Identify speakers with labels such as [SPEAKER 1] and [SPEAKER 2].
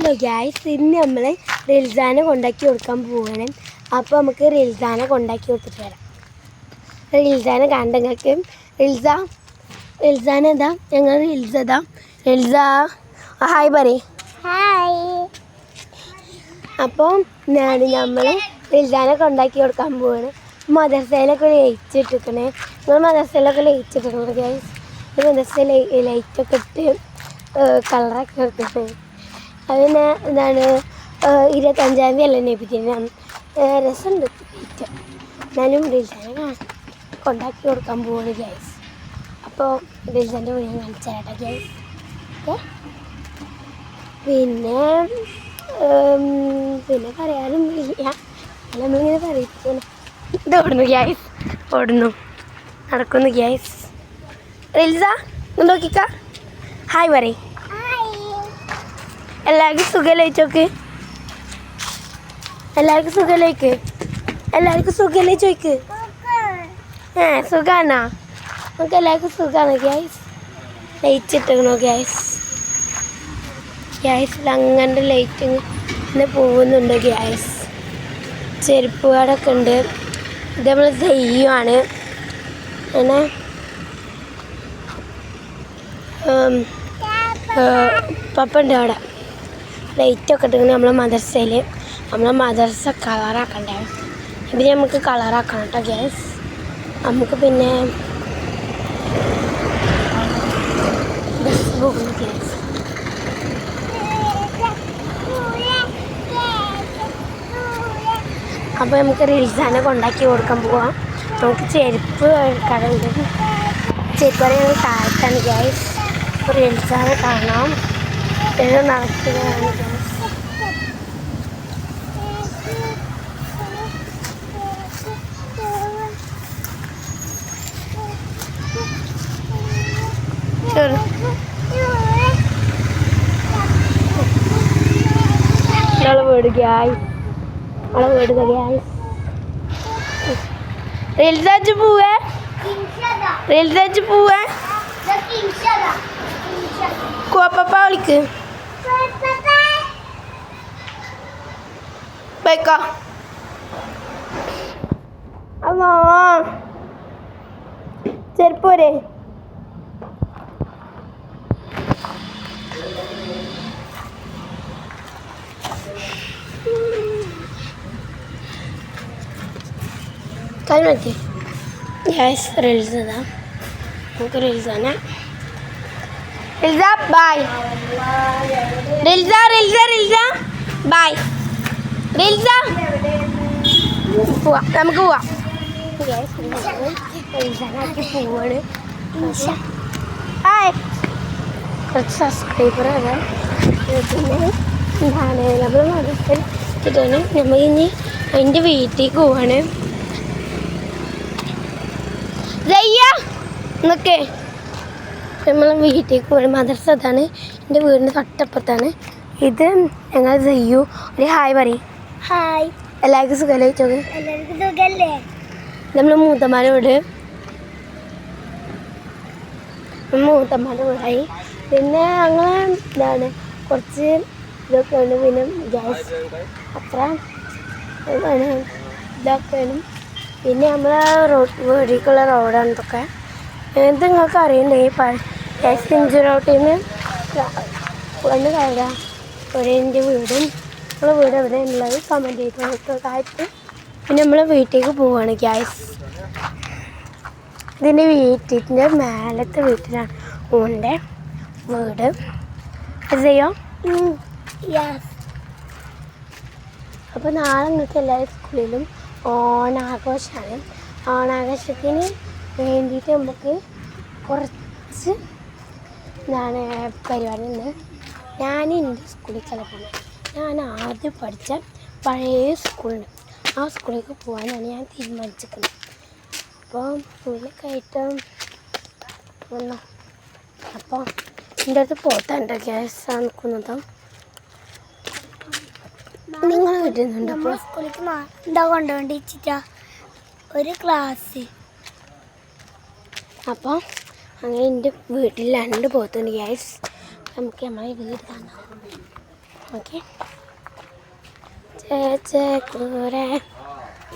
[SPEAKER 1] Hello guys, ഇന്ന് നമ്മൾ റിൽസാനെ കൊണ്ടാക്കി കൊടുക്കാൻ പോവുകയാണ്. അപ്പോൾ നമുക്ക് റിൽസാനെ കൊണ്ടാക്കി കൊടുത്തിട്ട് വരാം. റിൽസാനെ കണ്ട നിങ്ങൾക്ക് റിൽസാനെ എന്താ ഞങ്ങൾ റിൽസ ഹായ് പറയ്.
[SPEAKER 2] ഹായ്.
[SPEAKER 1] അപ്പോൾ നമ്മൾ റിൽസാനെ കൊണ്ടാക്കി കൊടുക്കാൻ പോവുകയാണ്. മദർസയിലൊക്കെ ലയിച്ചിട്ടിരിക്കണേ. നിങ്ങൾ മദർസയിലൊക്കെ ലയിച്ചിട്ടിരിക്കണേ ഗൈസ്. മദർസയിൽ ലൈറ്റൊക്കെ ഇട്ട് കളറൊക്കെ എടുത്തിട്ട് അതിന് എന്താണ് 25-ാം തീയതി അല്ലേ നബിദിനം. രസമുണ്ട് ലൈറ്റ്. എന്നാലും റിൽസാനെ കൊണ്ടാക്കി കൊടുക്കാൻ പോവാണ് ഗൈസ്. അപ്പോൾ റിൽസാൻ്റെ വീട് കാണിച്ചാട്ടോ ഗൈസ്. പിന്നെ പറയാനൊന്നുമില്ല. നമ്മളിങ്ങനെ പറയിപ്പിക്കണം. ഇത് ഓടുന്നു ഗ്യാസ്, ഓടുന്നു നടക്കുന്നു ഗ്യാസ്. റിൽസ നോക്കിക്ക, ഹായ് പറയ്. എല്ലാവർക്കും സുഖമല്ലേ ചോക്ക്? എല്ലാവർക്കും സുഖമല്ലേ ചോയ്ക്ക്? സുഖാണോ? നമുക്ക് എല്ലാവർക്കും സുഖമാണ് ഗ്യാസ്. ലൈറ്റ് ഇട്ടിക്കണോ ഗ്യാസിൽ അങ്ങനത്തെ ലൈറ്റ് ഇങ്ങനെ പോകുന്നുണ്ട് ഗ്യാസ്. ചെരുപ്പ് കടൊക്കെ ഉണ്ട്. ഇത് നമ്മൾ ചെയ്യുവാണ്. പിന്നെ പപ്പ ഉണ്ട് അവിടെ. ലൈറ്റൊക്കെ ഇട്ടിങ്ങനെ നമ്മളെ മദർസ കളറാക്കണ്ടേ. ഇതിന് നമുക്ക് കളറാക്കണം കേട്ടോ ഗ്യാസ്. നമുക്ക് പിന്നെ ബസ് പോകുന്നു ഗ്യാസ്. അപ്പോൾ നമുക്ക് റിൽസാനെ കൊണ്ടാക്കി കൊടുക്കാൻ പോവാം. നമുക്ക് ചെരുപ്പ് കടയുണ്ട്. ചെരുപ്പ് കട താഴത്താണ് ഗ്യാസ്. അപ്പോൾ റിൽസാനെ കാണാം. ഇത് നടക്കുകയാണ് ഗ്യാസ്. വീട് ഗ്യാസ്, നമ്മളെ വീട് ഗ്യാസ്. റിൽസാച്ച് പോവേ കോപ്പ വിളിക്ക്. ബൈക്കോ അമ്മോ ചെരുപ്പ് പോരെ. കഴിഞ്ഞ ഗ്യാസ് റിൽസതാ. നമുക്ക് റിൽസാനെ ബൈ. റിൽസ ബൈ. പോവാം, നമുക്ക് പോവാം. റിൽസാനാക്കി പോവാണ്. ഹായ്, കുറച്ച് സബ്സ്ക്രൈബർ ആണ്. പിന്നെ എന്താണ് നമ്മൾ മദർസയിലാണ്. നമ്മൾ ഇനി അതിൻ്റെ വീട്ടിലേക്ക് പോവാണ്. എന്നൊക്കെ നമ്മൾ വീട്ടിലേക്ക് പോയി. മദർസ അതാണ്, എൻ്റെ വീടിൻ്റെ തൊട്ടപ്പുറത്താണ്. ഇത് ഞങ്ങൾ ചെയ്യൂ. ഒരു ഹായ് പറയും.
[SPEAKER 2] ഹായ്.
[SPEAKER 1] എല്ലാവർക്കും സുഖമല്ലേ ചോക്ക്?
[SPEAKER 2] എല്ലാവർക്കും സുഖമല്ലേ?
[SPEAKER 1] നമ്മൾ മൂത്തമ്മാരുടെ വീടായി. പിന്നെ ഞങ്ങൾ എന്താണ് കുറച്ച് ഇതൊക്കെ ഉണ്ട്. പിന്നെ ഗ്യാസ് അത്ര ഇതൊക്കെയാണ്. പിന്നെ നമ്മളെ വീട്ടിലേക്കുള്ള റോഡാണ് ഇതൊക്കെ. ഇത് നിങ്ങൾക്ക് അറിയണ്ടേ? ഗ്യാസ് റോട്ടിൽ നിന്ന് വന്ന് കയറാം. എൻ്റെ വീടും നമ്മളെ വീട് എവിടെ ഉള്ളത് കമൻറ്റ് ചെയ്ത് താഴത്ത്. പിന്നെ നമ്മൾ വീട്ടിലേക്ക് പോവുകയാണ് ഗ്യാസ്. ഇതിൻ്റെ വീട്ടിൻ്റെ മേലത്തെ വീട്ടിലാണ് ഓൻ്റെ വീട്. അത് ചെയ്യോ? അപ്പോൾ നാളെ നിങ്ങൾക്ക് എല്ലാവരും സ്കൂളിലും ഓണാഘോഷമാണ്. ഓണാഘോഷത്തിന് വേണ്ടിയിട്ട് നമുക്ക് കുറച്ച് എന്താണ് പരിപാടി ഉണ്ട്. ഞാൻ എൻ്റെ സ്കൂളിൽ പോകണം. ഞാൻ ആദ്യം പഠിച്ച പഴയ സ്കൂളുണ്ട്, ആ സ്കൂളിലേക്ക് പോകാനാണ് ഞാൻ തീരുമാനിച്ചിരിക്കുന്നത്. അപ്പോൾ സ്കൂളിലൊക്കെ ആയിട്ട് വന്നു. അപ്പോൾ എൻ്റെ അടുത്ത് പോത്താണ്ട് ഗ്യാസാണ് നിൽക്കുന്നത്. നിങ്ങൾ കിട്ടുന്നുണ്ട്. അപ്പോൾ
[SPEAKER 2] സ്കൂളിലേക്ക് എന്താ കൊണ്ടുപോണ്ടിച്ചിട്ടാ ഒരു ക്ലാസ്.
[SPEAKER 1] അപ്പോൾ അങ്ങനെ എൻ്റെ വീട്ടിൽ 2 പോത്തുണ്ട് ഗ്യാസ്. നമുക്ക് നമ്മളെ വീട് കാണാം. ഓക്കെ ചേച്ചേ കൂരെ